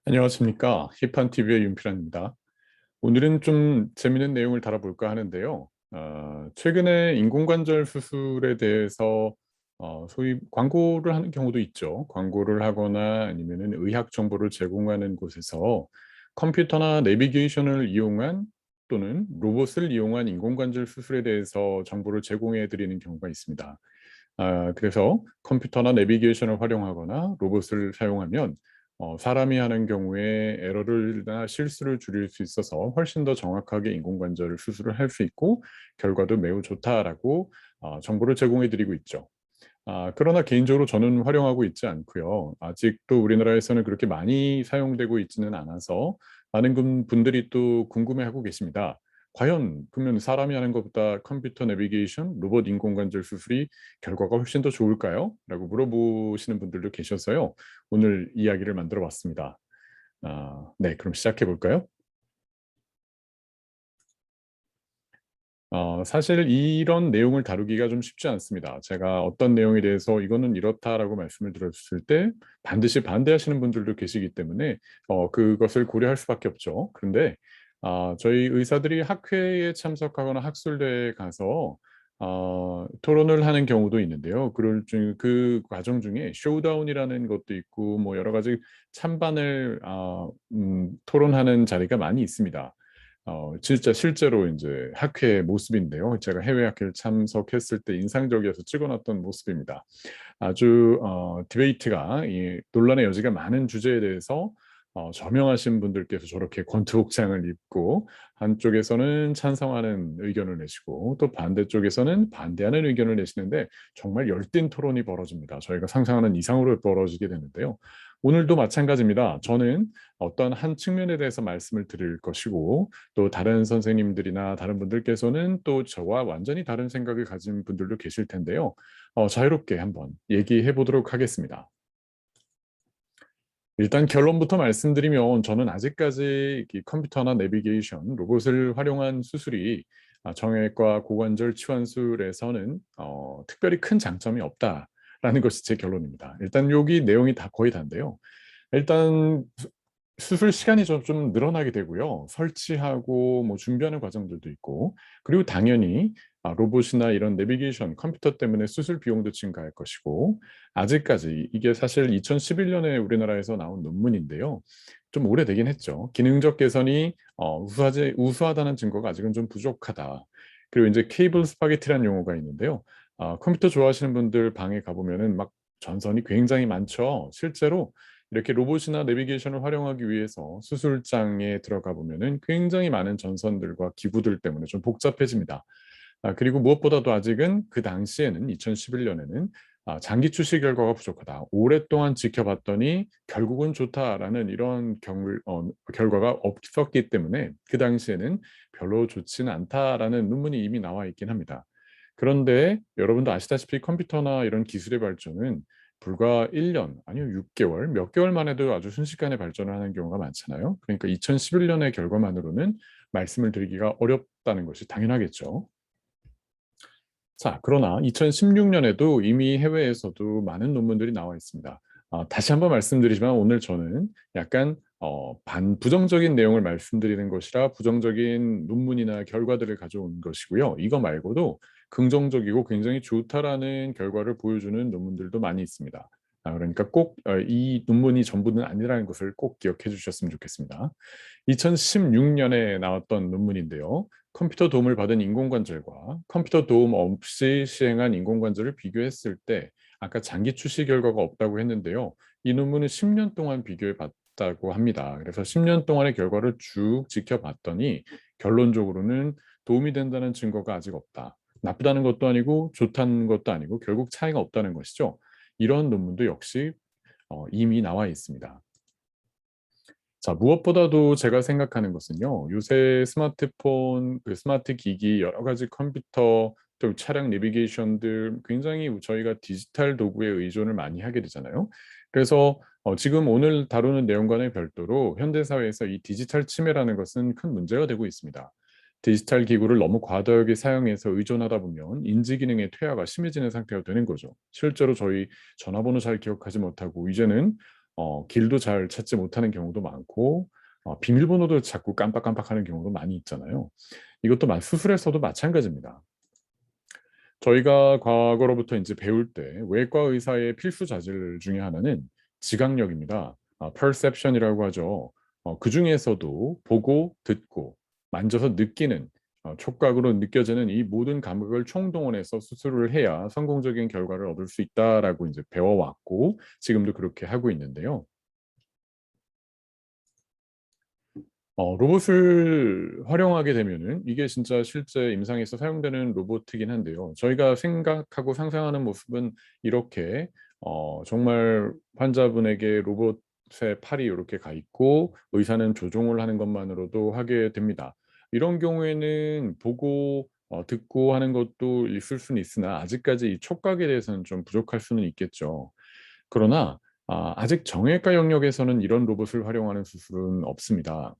안녕하십니까. 힙한TV의 윤필환입니다. 오늘은 좀 재미있는 내용을 다뤄볼까 하는데요. 최근에 인공관절 수술에 대해서 소위 광고를 하는 경우도 있죠. 광고를 하거나 아니면은 의학 정보를 제공하는 곳에서 컴퓨터나 내비게이션을 이용한 또는 로봇을 이용한 인공관절 수술에 대해서 정보를 제공해 드리는 경우가 있습니다. 그래서 컴퓨터나 내비게이션을 활용하거나 로봇을 사용하면 사람이 하는 경우에 에러를나 실수를 줄일 수 있어서 훨씬 더 정확하게 인공관절 수술을 할 수 있고 결과도 매우 좋다라고 정보를 제공해 드리고 있죠. 그러나 개인적으로 저는 활용하고 있지 않고요. 아직도 우리나라에서는 그렇게 많이 사용되고 있지는 않아서 많은 분들이 또 궁금해하고 계십니다. 과연 그러면 사람이 하는 것보다 컴퓨터 내비게이션, 로봇 인공관절 수술이 결과가 훨씬 더 좋을까요? 라고 물어보시는 분들도 계셔서요. 오늘 이야기를 만들어 봤습니다. 네, 그럼 시작해 볼까요? 사실 이런 내용을 다루기가 좀 쉽지 않습니다. 제가 어떤 내용에 대해서 "이거는 이렇다."라고 말씀을 드렸을 때 반드시 반대하시는 분들도 계시기 때문에 그것을 고려할 수밖에 없죠. 그런데 저희 의사들이 학회에 참석하거나 학술대회에 가서 토론을 하는 경우도 있는데요. 그 과정 중에 쇼다운이라는 것도 있고 뭐 여러 가지 찬반을 토론하는 자리가 많이 있습니다. 진짜 실제로 이제 학회의 모습인데요. 제가 해외 학회를 참석했을 때 인상적이어서 찍어 놨던 모습입니다. 아주 디베이트가 이 논란의 여지가 많은 주제에 대해서 저명하신 분들께서 저렇게 권투 복장을 입고 한쪽에서는 찬성하는 의견을 내시고 또 반대쪽에서는 반대하는 의견을 내시는데 정말 열띤 토론이 벌어집니다. 저희가 상상하는 이상으로 벌어지게 되는데요. 오늘도 마찬가지입니다. 저는 어떤 한 측면에 대해서 말씀을 드릴 것이고 또 다른 선생님들이나 다른 분들께서는 또 저와 완전히 다른 생각을 가진 분들도 계실 텐데요. 자유롭게 한번 얘기해 보도록 하겠습니다. 일단 결론부터 말씀드리면 저는 아직까지 이 컴퓨터나 내비게이션, 로봇을 활용한 수술이 정형외과 고관절 치환술에서는 특별히 큰 장점이 없다라는 것이 제 결론입니다. 일단 여기 내용이 다 거의 다인데요. 일단 수술 시간이 좀 늘어나게 되고요. 설치하고 뭐 준비하는 과정들도 있고 그리고 당연히 로봇이나 이런 내비게이션 컴퓨터 때문에 수술 비용도 증가할 것이고 아직까지 이게 사실 2011년에 우리나라에서 나온 논문인데요. 좀 오래되긴 했죠. "기능적 개선이 우수하다는 증거가 아직은 좀 부족하다." 그리고 인제 케이블 스파게티라는 용어가 있는데요. 컴퓨터 좋아하시는 분들 방에 가 보면은 막 전선이 굉장히 많죠. 실제로 이렇게 로봇이나 내비게이션을 활용하기 위해서 수술장에 들어가 보면은 굉장히 많은 전선들과 기구들 때문에 좀 복잡해집니다. 그리고 무엇보다도 아직은 그 당시에는 2011년에는 "장기 출시 결과가 부족하다. 오랫동안 지켜봤더니 결국은 좋다."라는 이런 결과가 없었기 때문에 그 당시에는 "별로 좋지는 않다."라는 논문이 이미 나와 있긴 합니다. 그런데 여러분도 아시다시피 컴퓨터나 이런 기술의 발전은 불과 1년 아니요 6 개월, 몇 개월 만에도 아주 순식간에 발전을 하는 경우가 많잖아요. 그러니까 2011 년의 결과만으로는 말씀을 드리기가 어렵다는 것이 당연하겠죠. 자, 그러나 2016 년에도 이미 해외에서도 많은 논문들이 나와 있습니다. 다시 한번 말씀드리지만 오늘 저는 약간 부정적인 내용을 말씀드리는 것이라 부정적인 논문이나 결과들을 가져온 것이고요. 이거 말고도 긍정적이고 굉장히 좋다라는 결과를 보여주는 논문들도 많이 있습니다. 그러니까 꼭 이 논문이 전부는 아니라는 것을 꼭 기억해 주셨으면 좋겠습니다. 2016 년에 나왔던 논문인데요. 컴퓨터 도움을 받은 인공관절과 컴퓨터 도움 없이 시행한 인공관절을 비교했을 때 아까 장기 출시 결과가 없다고 했는데요. 이 논문은 10년 동안 비교해 봤다고 합니다. 그래서 10년 동안의 결과를 쭉 지켜봤더니 결론적으로는 도움이 된다는 증거가 아직 없다. 나쁘다는 것도 아니고 좋다는 것도 아니고 결국 차이가 없다는 것이죠. 이런 논문도 역시 이미 나와 있습니다. 자, 무엇보다도 제가 생각하는 것은요. 요새 스마트폰, 스마트 기기, 여러 가지 컴퓨터, 또 차량 내비게이션들 굉장히 저희가 디지털 도구에 의존을 많이 하게 되잖아요. 그래서 지금 오늘 다루는 내용과는 별도로 현대 사회에서 이 디지털 치매라는 것은 큰 문제가 되고 있습니다. 디지털 기구를 너무 과도하게 사용해서 의존하다 보면 인지 기능의 퇴화가 심해지는 상태가 되는 거죠. 실제로 저희 전화번호 잘 기억하지 못하고 이제는 길도 잘 찾지 못하는 경우도 많고 비밀번호도 자꾸 깜빡깜빡하는 경우도 많이 있잖아요. 이것도 수술에서도 마찬가지입니다. 저희가 과거로부터 이제 배울 때 외과 의사의 필수 자질 중에 하나는 지각력입니다. perception이라고 하죠. 그 중에서도 보고, 듣고, 만져서 느끼는 촉각으로 느껴지는 이 모든 감각을 총동원해서 수술을 해야 성공적인 결과를 얻을 수 있다라고 이제 배워왔고 지금도 그렇게 하고 있는데요. 로봇을 활용하게 되면은 이게 진짜 실제 임상에서 사용되는 로봇이긴 한데요. 저희가 생각하고 상상하는 모습은 이렇게 정말 환자분에게 로봇의 팔이 이렇게 가 있고 의사는 조종을 하는 것만으로도 하게 됩니다. 이런 경우에는 보고 듣고 하는 것도 있을 수는 있으나 아직까지 이 촉각에 대해서는 좀 부족할 수는 있겠죠. 그러나 아직 정형외과 영역에서는 이런 로봇을 활용하는 수술은 없습니다.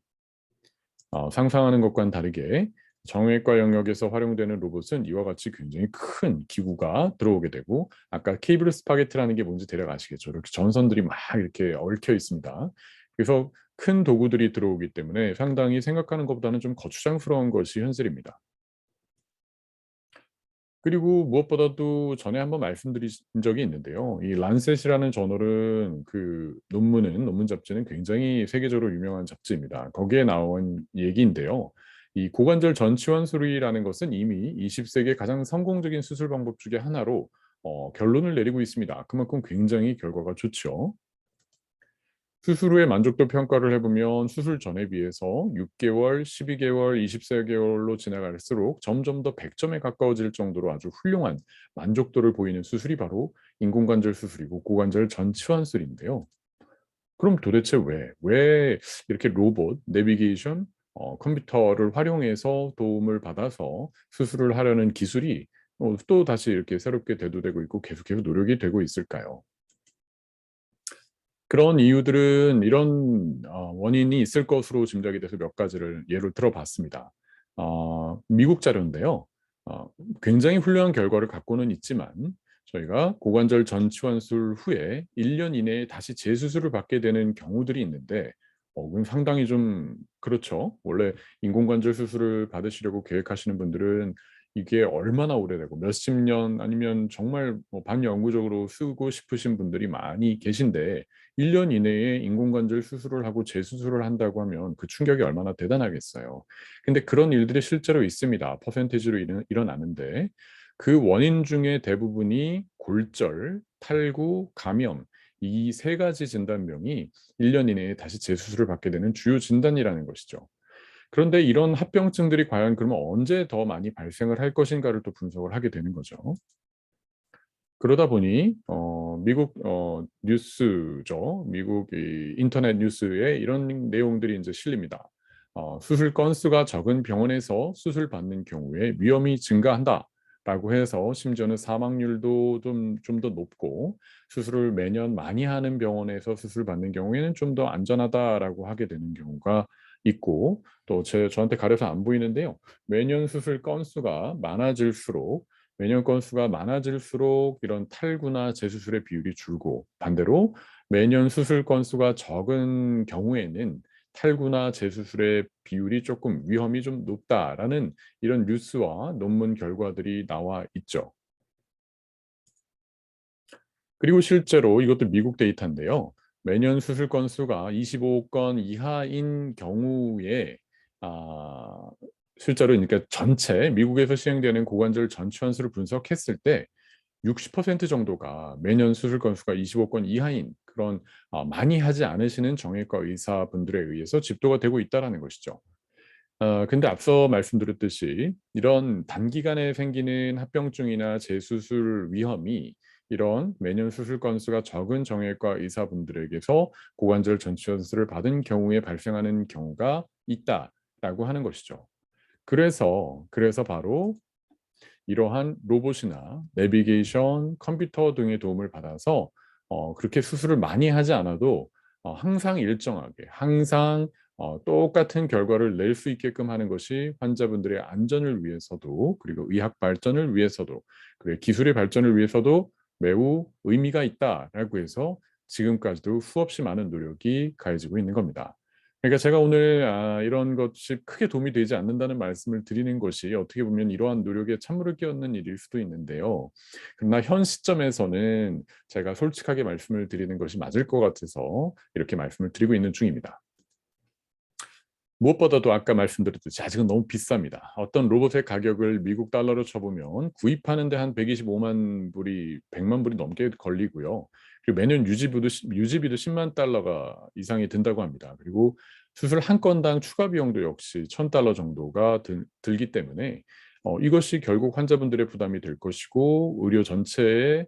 상상하는 것과는 다르게 정형외과 영역에서 활용되는 로봇은 이와 같이 굉장히 큰 기구가 들어오게 되고 아까 케이블 스파게티라는 게 뭔지 대략 아시겠죠? 이렇게 전선들이 막 이렇게 얽혀 있습니다. 그래서 큰 도구들이 들어오기 때문에 상당히 생각하는 것보다는 좀 거추장스러운 것이 현실입니다. 그리고 무엇보다도 전에 한번 말씀드린 적이 있는데요. 이 란셋이라는 저널은 그 논문 잡지는 굉장히 세계적으로 유명한 잡지입니다. 거기에 나온 얘기인데요. 이 고관절 전치환술이라는 것은 이미 20세기의 가장 성공적인 수술 방법 중에 하나로 결론을 내리고 있습니다. 그만큼 굉장히 결과가 좋죠. 수술 후의 만족도 평가를 해보면 수술 전에 비해서 6개월, 12개월, 24개월로 지나갈수록 점점 더 100점에 가까워질 정도로 아주 훌륭한 만족도를 보이는 수술이 바로 인공관절 수술이고 고관절 전치환술인데요. 그럼 도대체 왜 이렇게 로봇, 내비게이션, 컴퓨터를 활용해서 도움을 받아서 수술을 하려는 기술이 또 다시 이렇게 새롭게 대두되고 있고 계속해서 노력이 되고 있을까요? 그런 이유들은 이런 원인이 있을 것으로 짐작이 돼서 몇 가지를 예를 들어봤습니다. 미국 자료인데요. 굉장히 훌륭한 결과를 갖고는 있지만 저희가 고관절 전치환술 후에 1년 이내에 다시 재수술을 받게 되는 경우들이 있는데 그건 상당히 좀 그렇죠. 원래 인공관절 수술을 받으시려고 계획하시는 분들은 이게 얼마나 오래되고 몇십 년 아니면 정말 반영구적으로 쓰고 싶으신 분들이 많이 계신데 1년 이내에 인공관절 수술을 하고 재수술을 한다고 하면 그 충격이 얼마나 대단하겠어요. 근데 그런 일들이 실제로 있습니다. 퍼센티지로 일어나는데 그 원인 중에 대부분이 골절, 탈구, 감염 이 세 가지 진단명이 1년 이내에 다시 재수술을 받게 되는 주요 진단이라는 것이죠. 그런데 이런 합병증들이 과연 그러면 언제 더 많이 발생을 할 것인가를 또 분석을 하게 되는 거죠. 그러다 보니 미국 뉴스죠. 미국 이 인터넷 뉴스에 이런 내용들이 이제 실립니다. 수술 건수가 적은 병원에서 수술 받는 경우에 위험이 증가한다라고 해서 심지어는 사망률도 좀 더 높고 수술을 매년 많이 하는 병원에서 수술 받는 경우에는 좀 더 안전하다라고 하게 되는 경우가 있고 또 저한테 가려서 안 보이는데요. 매년 수술 건수가 많아질수록 매년 건수가 많아질수록 이런 탈구나 재수술의 비율이 줄고 반대로 매년 수술 건수가 적은 경우에는 탈구나 재수술의 비율이 조금 위험이 좀 높다라는 이런 뉴스와 논문 결과들이 나와 있죠. 그리고 실제로 이것도 미국 데이터인데요. 매년 수술 건수가 25건 이하인 경우에 아, 실제로 그러니까 전체 미국에서 시행되는 고관절 전치환수를 분석했을 때 60% 정도가 매년 수술 건수가 25건 이하인 그런 많이 하지 않으시는 정형외과 의사분들에 의해서 집도가 되고 있다는 것이죠. 근데 앞서 말씀드렸듯이 이런 단기간에 생기는 합병증이나 재수술 위험이 이런 매년 수술 건수가 적은 정형외과 의사분들에게서 고관절 전치환수를 받은 경우에 발생하는 경우가 있다라고 하는 것이죠. 그래서 바로 이러한 로봇이나 내비게이션, 컴퓨터 등의 도움을 받아서 그렇게 수술을 많이 하지 않아도 항상 일정하게, 항상 똑같은 결과를 낼 수 있게끔 하는 것이 환자분들의 안전을 위해서도 그리고 의학 발전을 위해서도 그리고 기술의 발전을 위해서도 매우 의미가 있다라고 해서 지금까지도 수없이 많은 노력이 가해지고 있는 겁니다. 그러니까 제가 오늘 이런 것이 크게 도움이 되지 않는다는 말씀을 드리는 것이 어떻게 보면 이러한 노력에 찬물을 끼얹는 일일 수도 있는데요. 그러나 현 시점에서는 제가 솔직하게 말씀을 드리는 것이 맞을 것 같아서 이렇게 말씀을 드리고 있는 중입니다. 무엇보다도 아까 말씀드렸듯이 아직은 너무 비쌉니다. 어떤 로봇의 가격을 미국 달러로 쳐보면 구입하는데 한 125만 불이 100만 불이 넘게 걸리고요. 그리고 매년 유지비도 10만 달러가 이상이 든다고 합니다. 그리고 수술 한 건당 추가 비용도 역시 1,000달러 정도가 들기 때문에 이것이 결국 환자분들의 부담이 될 것이고 의료 전체의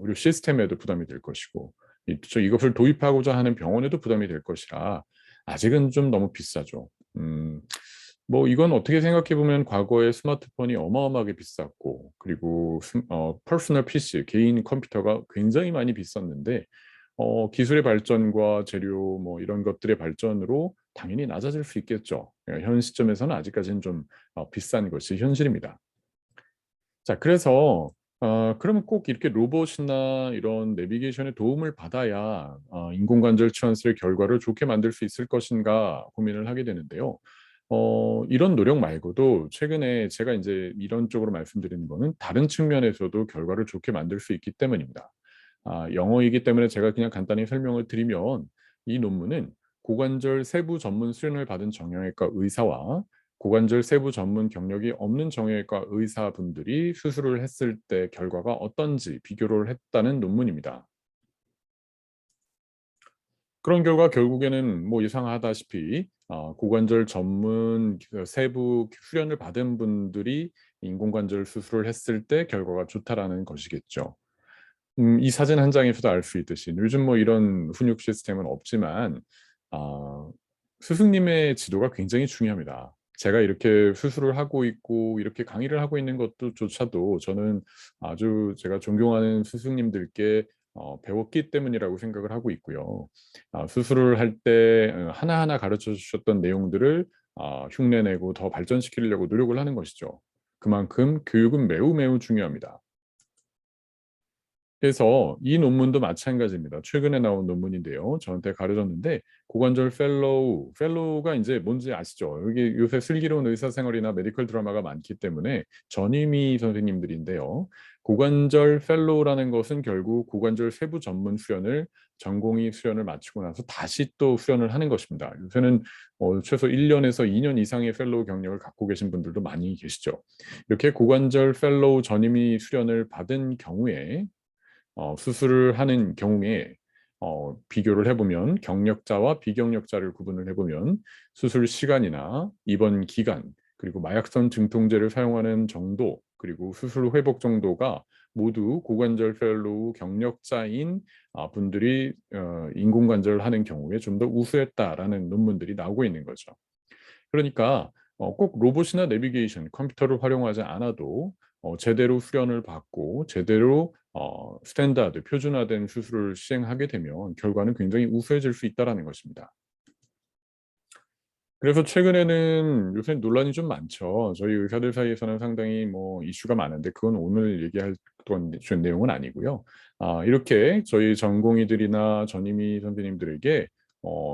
의료 시스템에도 부담이 될 것이고 이것을 도입하고자 하는 병원에도 부담이 될 것이라 아직은 좀 너무 비싸죠. 뭐 이건 어떻게 생각해 보면 과거에 스마트폰이 어마어마하게 비쌌고 그리고 퍼스널 PC, 개인 컴퓨터가 굉장히 많이 비쌌는데 기술의 발전과 재료 뭐 이런 것들의 발전으로 당연히 낮아질 수 있겠죠. 현 시점에서는 아직까지는 좀 비싼 것이 현실입니다. 자, 그래서 그러면 꼭 이렇게 로봇이나 이런 내비게이션의 도움을 받아야 인공관절 치환술의 결과를 좋게 만들 수 있을 것인가 고민을 하게 되는데요. 이런 노력 말고도 최근에 제가 이제 이런 쪽으로 말씀드리는 거는 다른 측면에서도 결과를 좋게 만들 수 있기 때문입니다. 영어이기 때문에 제가 그냥 간단히 설명을 드리면 이 논문은 고관절 세부 전문 수련을 받은 정형외과 의사와 고관절 세부 전문 경력이 없는 정형외과 의사분들이 수술을 했을 때 결과가 어떤지 비교를 했다는 논문입니다. 그런 결과 결국에는 뭐 예상하다시피 고관절 전문 그 세부 훈련을 받은 분들이 인공관절 수술을 했을 때 결과가 좋다라는 것이겠죠. 이 사진 한 장에서도 알 수 있듯이 요즘 뭐 이런 훈육 시스템은 없지만 아 스승님의 지도가 굉장히 중요합니다. 제가 이렇게 수술을 하고 있고 이렇게 강의를 하고 있는 것도 조차도 저는 아주 제가 존경하는 스승님들께 배웠기 때문이라고 생각을 하고 있고요. 수술을 할 때 하나하나 가르쳐 주셨던 내용들을 흉내내고 더 발전시키려고 노력을 하는 것이죠. 그만큼 교육은 매우 매우 중요합니다. 그래서 이 논문도 마찬가지입니다. 최근에 나온 논문인데요. 저한테 가려졌는데 고관절 펠로우가 이제 뭔지 아시죠? 여기 요새 슬기로운 의사생활이나 메디컬 드라마가 많기 때문에 전임의 선생님들인데요. 고관절 펠로우라는 것은 결국 고관절 세부 전문 수련을 전공의 수련을 마치고 나서 다시 또 수련을 하는 것입니다. 요새는 최소 1년에서 2년 이상의 펠로우 경력을 갖고 계신 분들도 많이 계시죠. 이렇게 고관절 펠로우 전임의 수련을 받은 경우에 수술을 하는 경우에 비교를 해보면 경력자와 비경력자를 구분을 해보면 수술 시간이나 입원 기간 그리고 마약성 증통제를 사용하는 정도 그리고 수술 회복 정도가 모두 고관절 펠로우 경력자인 분들이 인공관절을 하는 경우에 좀 더 우수했다라는 논문들이 나오고 있는 거죠. 그러니까 꼭 로봇이나 내비게이션, 컴퓨터를 활용하지 않아도 제대로 수련을 받고 제대로 스탠다드, 표준화된 수술을 시행하게 되면 결과는 굉장히 우수해질 수 있다라는 것입니다. 그래서 최근에는 요새 논란이 좀 많죠. 저희 의사들 사이에서는 상당히 뭐 이슈가 많은데 그건 오늘 얘기할 건 내용은 아니고요. 이렇게 저희 전공의들이나 전임의 선생님들에게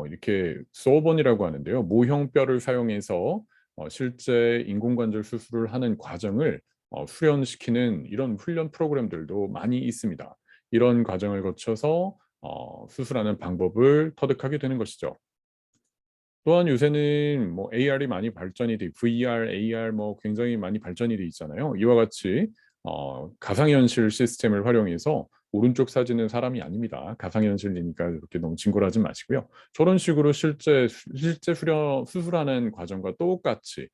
이렇게 소번이라고 하는데요. 모형 뼈를 사용해서 실제 인공관절 수술을 하는 과정을 수련시키는 이런 훈련 프로그램들도 많이 있습니다. 이런 과정을 거쳐서 수술하는 방법을 터득하게 되는 것이죠. 또한 요새는 뭐 AR이 많이 발전이 돼 VR, AR 뭐 굉장히 많이 발전이 돼 있잖아요. 이와 같이 가상현실 시스템을 활용해서 오른쪽 사진은 사람이 아닙니다. 가상현실이니까 이렇게 너무 진골하지 마시고요. 저런 식으로 실제 수술하는 과정과 똑같이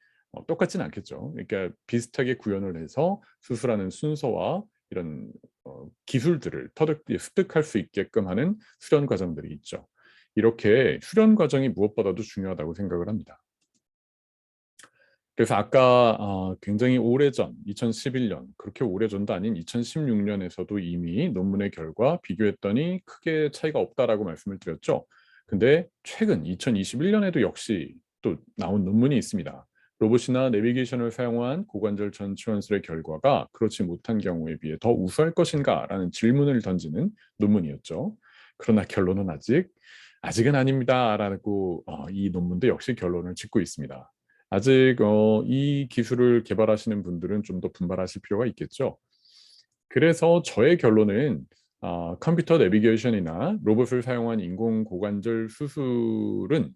똑같진 않겠죠. 그러니까 비슷하게 구현을 해서 수술하는 순서와 이런 기술들을 습득할 수 있게끔 하는 수련 과정들이 있죠. 이렇게 수련 과정이 무엇보다도 중요하다고 생각을 합니다. 그래서 아까 굉장히 오래전 2011년 그렇게 오래전도 아닌 2016년에서도 이미 논문의 결과 비교했더니 크게 차이가 없다라고 말씀을 드렸죠. 근데 최근 2021년에도 역시 또 나온 논문이 있습니다. 로봇이나 내비게이션을 사용한 고관절 전치환술의 결과가 그렇지 못한 경우에 비해 더 우수할 것인가 라는 질문을 던지는 논문이었죠. 그러나 결론은 아직은 아닙니다라고 이 논문도 역시 결론을 짓고 있습니다. 아직 이 기술을 개발하시는 분들은 좀 더 분발하실 필요가 있겠죠. 그래서 저의 결론은 컴퓨터 내비게이션이나 로봇을 사용한 인공 고관절 수술은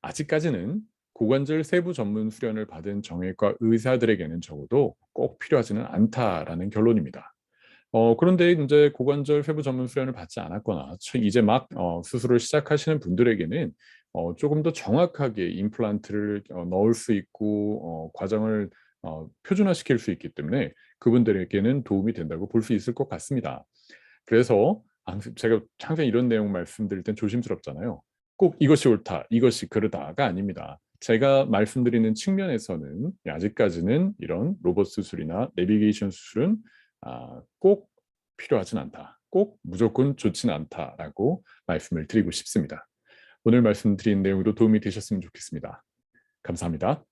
아직까지는 고관절 세부 전문 수련을 받은 정형외과 의사들에게는 적어도 꼭 필요하지는 않다라는 결론입니다. 그런데 이제 고관절 세부 전문 수련을 받지 않았거나 이제 막 수술을 시작하시는 분들에게는 조금 더 정확하게 임플란트를 넣을 수 있고 과정을 표준화시킬 수 있기 때문에 그분들에게는 도움이 된다고 볼 수 있을 것 같습니다. 그래서 제가 항상 이런 내용 말씀드릴 땐 조심스럽잖아요. 꼭 이것이 옳다, 이것이 그르다가 아닙니다. 제가 말씀드리는 측면에서는 아직까지는 이런 로봇 수술이나 내비게이션 수술은 꼭 필요하진 않다. 꼭 무조건 좋지는 않다라고 말씀을 드리고 싶습니다. 오늘 말씀드린 내용으로 도움이 되셨으면 좋겠습니다. 감사합니다.